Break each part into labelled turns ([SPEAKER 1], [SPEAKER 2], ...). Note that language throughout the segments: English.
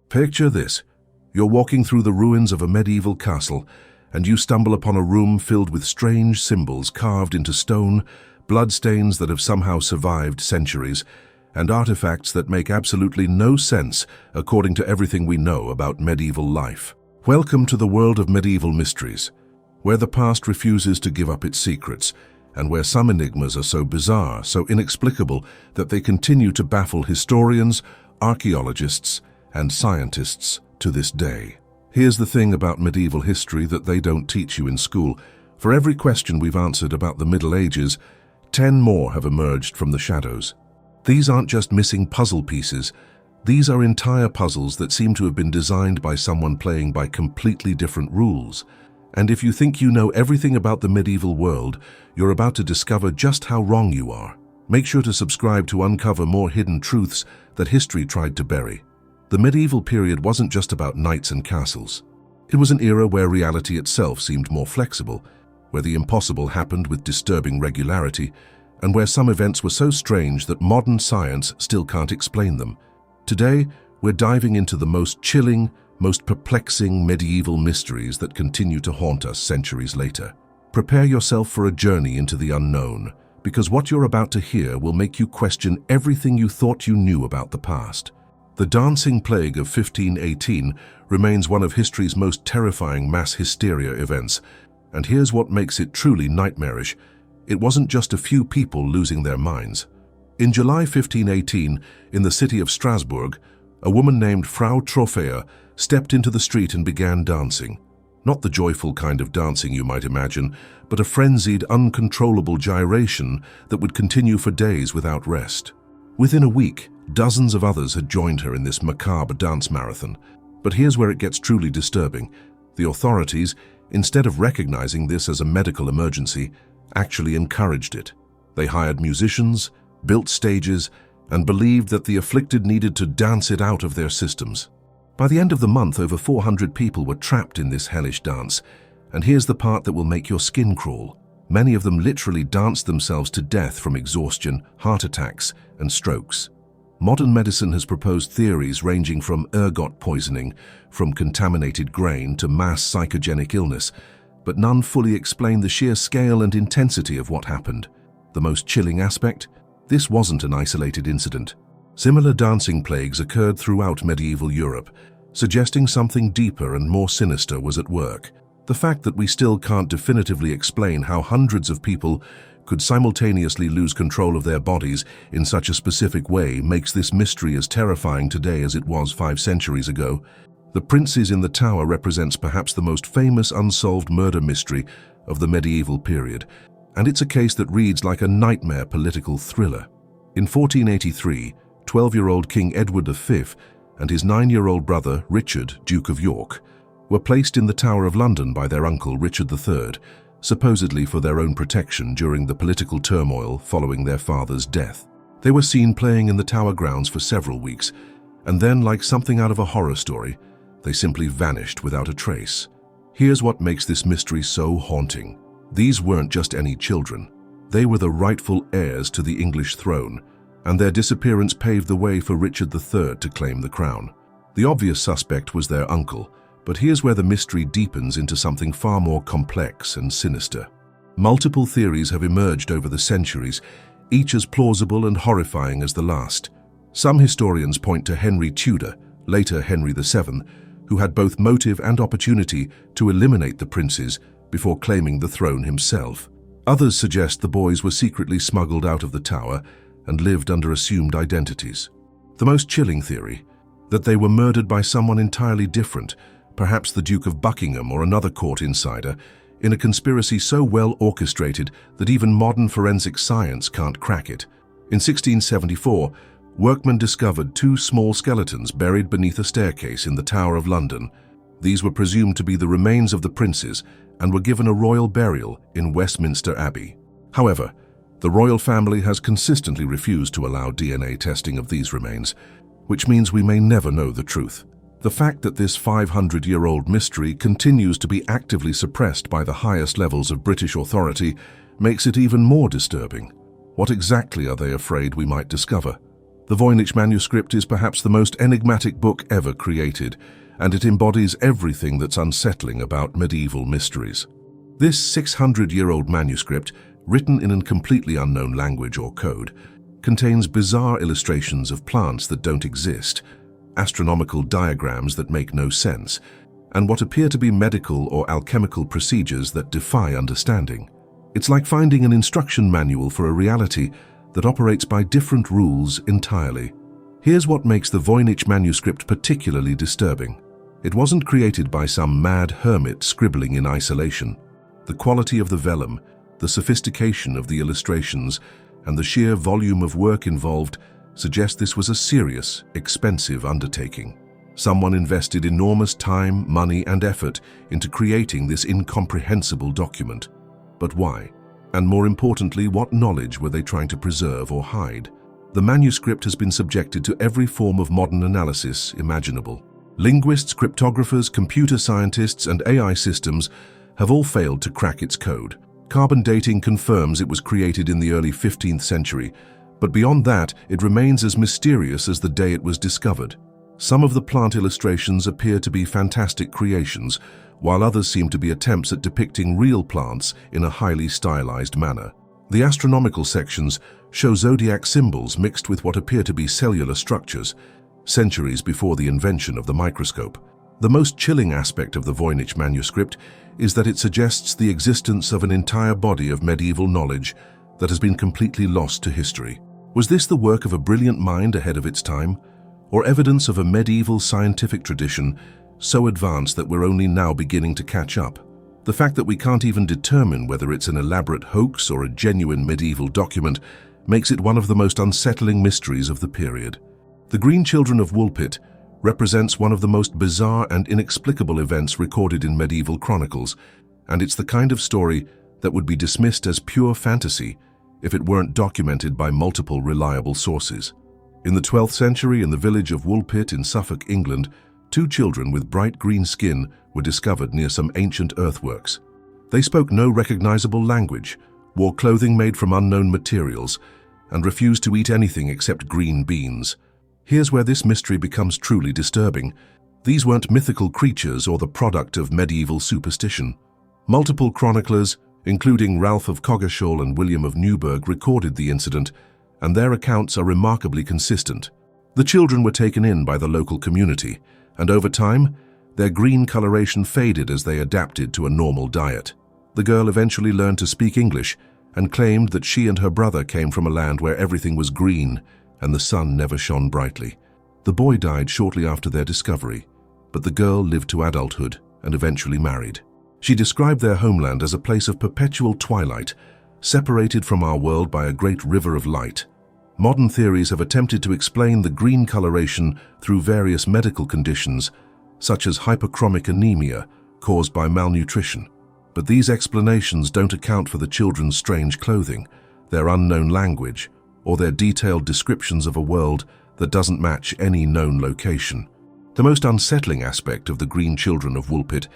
[SPEAKER 1] Picture this. You're walking through the ruins of a medieval castle, and you stumble upon a room filled with strange symbols carved into stone, bloodstains that have somehow survived centuries, and artifacts that make absolutely no sense according to everything we know about medieval life. Welcome to the world of medieval mysteries, where the past refuses to give up its secrets, and where some enigmas are so bizarre, so inexplicable, that they continue to baffle historians, archaeologists, and scientists to this day. Here's the thing about medieval history that they don't teach you in school. For every question we've answered about the Middle Ages, 10 more have emerged from the shadows. These aren't just missing puzzle pieces. These are entire puzzles that seem to have been designed by someone playing by completely different rules. And if you think you know everything about the medieval world, you're about to discover just how wrong you are. Make sure to subscribe to uncover more hidden truths that history tried to bury. The medieval period wasn't just about knights and castles. It was an era where reality itself seemed more flexible, where the impossible happened with disturbing regularity, and where some events were so strange that modern science still can't explain them. Today, we're diving into the most chilling, most perplexing medieval mysteries that continue to haunt us centuries later. Prepare yourself for a journey into the unknown, because what you're about to hear will make you question everything you thought you knew about the past. The Dancing Plague of 1518 remains one of history's most terrifying mass hysteria events, and here's what makes it truly nightmarish. It wasn't just a few people losing their minds. In July 1518, in the city of Strasbourg, a woman named Frau Troffea stepped into the street and began dancing. Not the joyful kind of dancing you might imagine, but a frenzied, uncontrollable gyration that would continue for days without rest. Within a week, dozens of others had joined her in this macabre dance marathon. But here's where it gets truly disturbing. The authorities, instead of recognizing this as a medical emergency, actually encouraged it. They hired musicians, built stages, and believed that the afflicted needed to dance it out of their systems. By the end of the month, over 400 people were trapped in this hellish dance. And here's the part that will make your skin crawl. Many of them literally danced themselves to death from exhaustion, heart attacks, and strokes. Modern medicine has proposed theories ranging from ergot poisoning, from contaminated grain to mass psychogenic illness, but none fully explain the sheer scale and intensity of what happened. The most chilling aspect? This wasn't an isolated incident. Similar dancing plagues occurred throughout medieval Europe, suggesting something deeper and more sinister was at work. The fact that we still can't definitively explain how hundreds of people could simultaneously lose control of their bodies in such a specific way makes this mystery as terrifying today as it was 5 centuries ago. The Princes in the Tower represents perhaps the most famous unsolved murder mystery of the medieval period, and it's a case that reads like a nightmare political thriller. In 1483, 12-year-old King Edward V and his 9-year-old brother Richard, Duke of York, were placed in the Tower of London by their uncle Richard III, supposedly for their own protection during the political turmoil following their father's death. They were seen playing in the Tower grounds for several weeks, and then, like something out of a horror story, they simply vanished without a trace. Here's what makes this mystery so haunting. These weren't just any children. They were the rightful heirs to the English throne, and their disappearance paved the way for Richard III to claim the crown. The obvious suspect was their uncle, but here's where the mystery deepens into something far more complex and sinister. Multiple theories have emerged over the centuries, each as plausible and horrifying as the last. Some historians point to Henry Tudor, later Henry VII, who had both motive and opportunity to eliminate the princes before claiming the throne himself. Others suggest the boys were secretly smuggled out of the tower and lived under assumed identities. The most chilling theory, that they were murdered by someone entirely different, perhaps the Duke of Buckingham or another court insider, in a conspiracy so well orchestrated that even modern forensic science can't crack it. In 1674, workmen discovered 2 small skeletons buried beneath a staircase in the Tower of London. These were presumed to be the remains of the princes and were given a royal burial in Westminster Abbey. However, the royal family has consistently refused to allow DNA testing of these remains, which means we may never know the truth. The fact that this 500-year-old mystery continues to be actively suppressed by the highest levels of British authority makes it even more disturbing. What exactly are they afraid we might discover? The Voynich manuscript is perhaps the most enigmatic book ever created, and it embodies everything that's unsettling about medieval mysteries. This 600-year-old manuscript, written in a completely unknown language or code, contains bizarre illustrations of plants that don't exist, astronomical diagrams that make no sense, and what appear to be medical or alchemical procedures that defy understanding. It's like finding an instruction manual for a reality that operates by different rules entirely. Here's what makes the Voynich manuscript particularly disturbing. It wasn't created by some mad hermit scribbling in isolation. The quality of the vellum, the sophistication of the illustrations, and the sheer volume of work involved suggest this was a serious, expensive undertaking. Someone invested enormous time, money, and effort into creating this incomprehensible document. But why? And more importantly, what knowledge were they trying to preserve or hide? The manuscript has been subjected to every form of modern analysis imaginable. Linguists, cryptographers, computer scientists, and AI systems have all failed to crack its code. Carbon dating confirms it was created in the early 15th century, but beyond that, it remains as mysterious as the day it was discovered. Some of the plant illustrations appear to be fantastic creations, while others seem to be attempts at depicting real plants in a highly stylized manner. The astronomical sections show zodiac symbols mixed with what appear to be cellular structures, centuries before the invention of the microscope. The most chilling aspect of the Voynich manuscript is that it suggests the existence of an entire body of medieval knowledge that has been completely lost to history. Was this the work of a brilliant mind ahead of its time, or evidence of a medieval scientific tradition so advanced that we're only now beginning to catch up? The fact that we can't even determine whether it's an elaborate hoax or a genuine medieval document makes it one of the most unsettling mysteries of the period. The Green Children of Woolpit represents one of the most bizarre and inexplicable events recorded in medieval chronicles, and it's the kind of story that would be dismissed as pure fantasy if it weren't documented by multiple reliable sources. In the 12th century, in the village of Woolpit in Suffolk, England, 2 children with bright green skin were discovered near some ancient earthworks. They spoke no recognizable language, wore clothing made from unknown materials, and refused to eat anything except green beans. Here's where this mystery becomes truly disturbing. These weren't mythical creatures or the product of medieval superstition. Multiple chroniclers, including Ralph of Coggeshall and William of Newburgh, recorded the incident, and their accounts are remarkably consistent. The children were taken in by the local community, and over time, their green coloration faded as they adapted to a normal diet. The girl eventually learned to speak English and claimed that she and her brother came from a land where everything was green and the sun never shone brightly. The boy died shortly after their discovery, but the girl lived to adulthood and eventually married. She described their homeland as a place of perpetual twilight, separated from our world by a great river of light. Modern theories have attempted to explain the green coloration through various medical conditions, such as hyperchromic anemia caused by malnutrition. But these explanations don't account for the children's strange clothing, their unknown language, or their detailed descriptions of a world that doesn't match any known location. The most unsettling aspect of the Green Children of Woolpit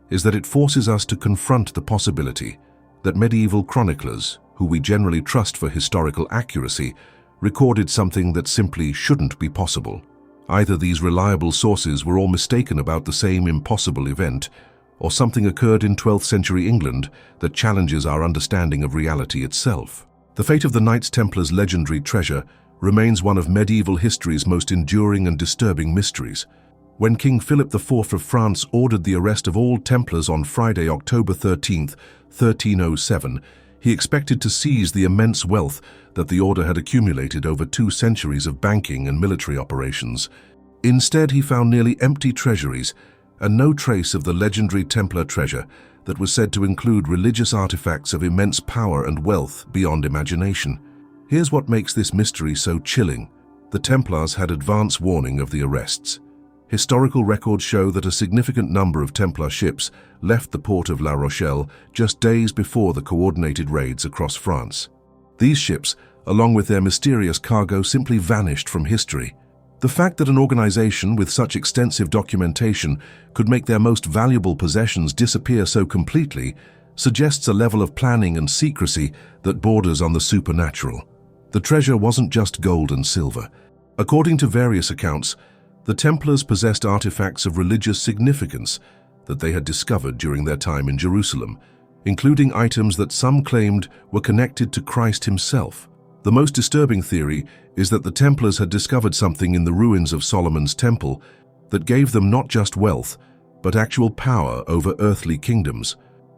[SPEAKER 1] is that it forces us to confront the possibility that medieval chroniclers, who we generally trust for historical accuracy, recorded something that simply shouldn't be possible. Either these reliable sources were all mistaken about the same impossible event, or something occurred in 12th century England that challenges our understanding of reality itself. The fate of the Knights Templar's legendary treasure remains one of medieval history's most enduring and disturbing mysteries. When King Philip IV of France ordered the arrest of all Templars on Friday, October 13, 1307, he expected to seize the immense wealth that the order had accumulated over 2 centuries of banking and military operations. Instead, he found nearly empty treasuries and no trace of the legendary Templar treasure that was said to include religious artifacts of immense power and wealth beyond imagination. Here's what makes this mystery so chilling. The Templars had advance warning of the arrests. Historical records show that a significant number of Templar ships left the port of La Rochelle just days before the coordinated raids across France. These ships, along with their mysterious cargo, simply vanished from history. The fact that an organization with such extensive documentation could make their most valuable possessions disappear so completely suggests a level of planning and secrecy that borders on the supernatural. The treasure wasn't just gold and silver. According to various accounts, the Templars possessed artifacts of religious significance that they had discovered during their time in Jerusalem, including items that some claimed were connected to Christ himself. The most disturbing theory is that the Templars had discovered something in the ruins of Solomon's temple that gave them not just wealth, but actual power over earthly kingdoms.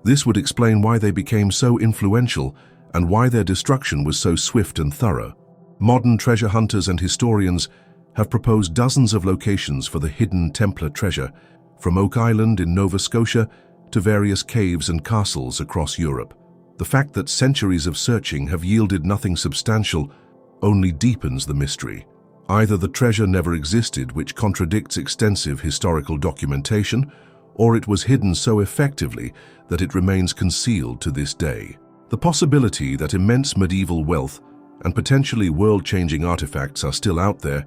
[SPEAKER 1] This would explain why they became so influential and why their destruction was so swift and thorough. Modern treasure hunters and historians have proposed dozens of locations for the hidden Templar treasure, from Oak Island in Nova Scotia to various caves and castles across Europe. The fact that centuries of searching have yielded nothing substantial only deepens the mystery. Either the treasure never existed, which contradicts extensive historical documentation, or it was hidden so effectively that it remains concealed to this day. The possibility that immense medieval wealth and potentially world-changing artifacts are still out there,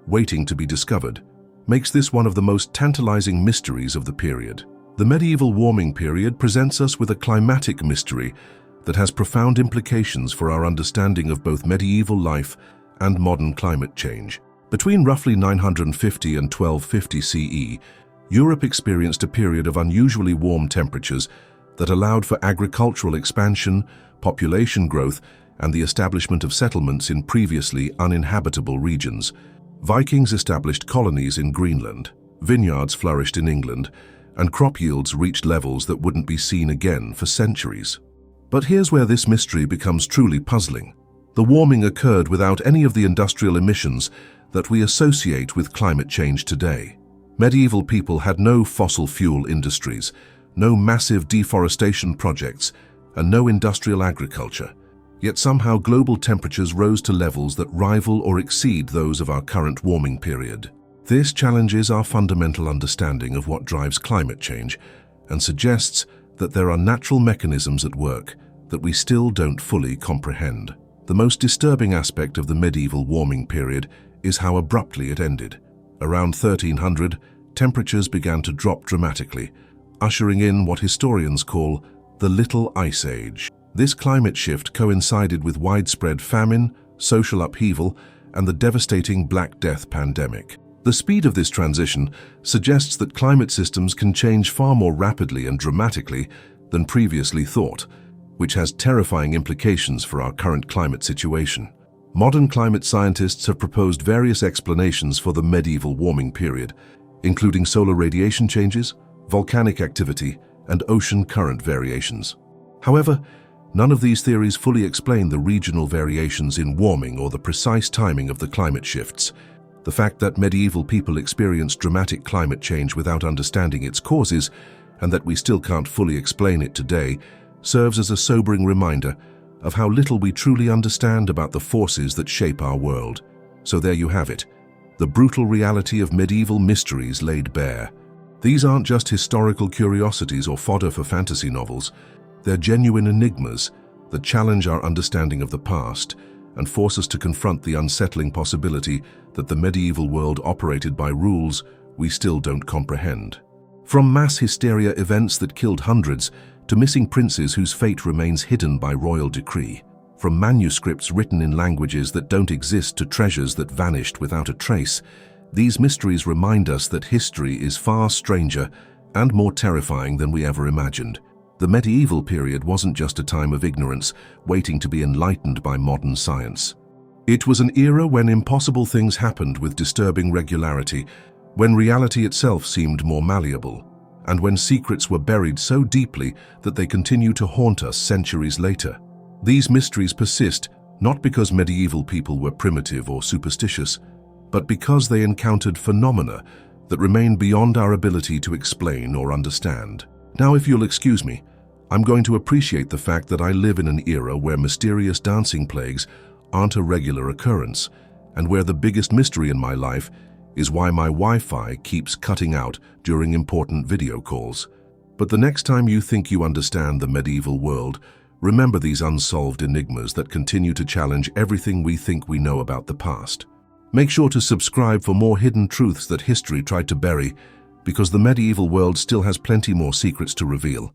[SPEAKER 1] waiting to be discovered, makes this one of the most tantalizing mysteries of the period. The medieval warming period presents us with a climatic mystery that has profound implications for our understanding of both medieval life and modern climate change. Between roughly 950 and 1250 CE, Europe experienced a period of unusually warm temperatures that allowed for agricultural expansion, population growth, and the establishment of settlements in previously uninhabitable regions. Vikings established colonies in Greenland, vineyards flourished in England, and crop yields reached levels that wouldn't be seen again for centuries. But here's where this mystery becomes truly puzzling. The warming occurred without any of the industrial emissions that we associate with climate change today. Medieval people had no fossil fuel industries, no massive deforestation projects, and no industrial agriculture. Yet somehow global temperatures rose to levels that rival or exceed those of our current warming period. This challenges our fundamental understanding of what drives climate change and suggests that there are natural mechanisms at work that we still don't fully comprehend. The most disturbing aspect of the medieval warming period is how abruptly it ended. Around 1300, temperatures began to drop dramatically, ushering in what historians call the Little Ice Age. This climate shift coincided with widespread famine, social upheaval, and the devastating Black Death pandemic. The speed of this transition suggests that climate systems can change far more rapidly and dramatically than previously thought, which has terrifying implications for our current climate situation. Modern climate scientists have proposed various explanations for the medieval warming period, including solar radiation changes, volcanic activity, and ocean current variations. However, none of these theories fully explain the regional variations in warming or the precise timing of the climate shifts. The fact that medieval people experienced dramatic climate change without understanding its causes, and that we still can't fully explain it today, serves as a sobering reminder of how little we truly understand about the forces that shape our world. So there you have it, the brutal reality of medieval mysteries laid bare. These aren't just historical curiosities or fodder for fantasy novels. They're genuine enigmas that challenge our understanding of the past and force us to confront the unsettling possibility that the medieval world operated by rules we still don't comprehend. From mass hysteria events that killed hundreds to missing princes whose fate remains hidden by royal decree, from manuscripts written in languages that don't exist to treasures that vanished without a trace, these mysteries remind us that history is far stranger and more terrifying than we ever imagined. The medieval period wasn't just a time of ignorance waiting to be enlightened by modern science. It was an era when impossible things happened with disturbing regularity, when reality itself seemed more malleable, and when secrets were buried so deeply that they continue to haunt us centuries later. These mysteries persist not because medieval people were primitive or superstitious, but because they encountered phenomena that remain beyond our ability to explain or understand. Now, if you'll excuse me, I'm going to appreciate the fact that I live in an era where mysterious dancing plagues aren't a regular occurrence, and where the biggest mystery in my life is why my Wi-Fi keeps cutting out during important video calls. But the next time you think you understand the medieval world, remember these unsolved enigmas that continue to challenge everything we think we know about the past. Make sure to subscribe for more hidden truths that history tried to bury, because the medieval world still has plenty more secrets to reveal.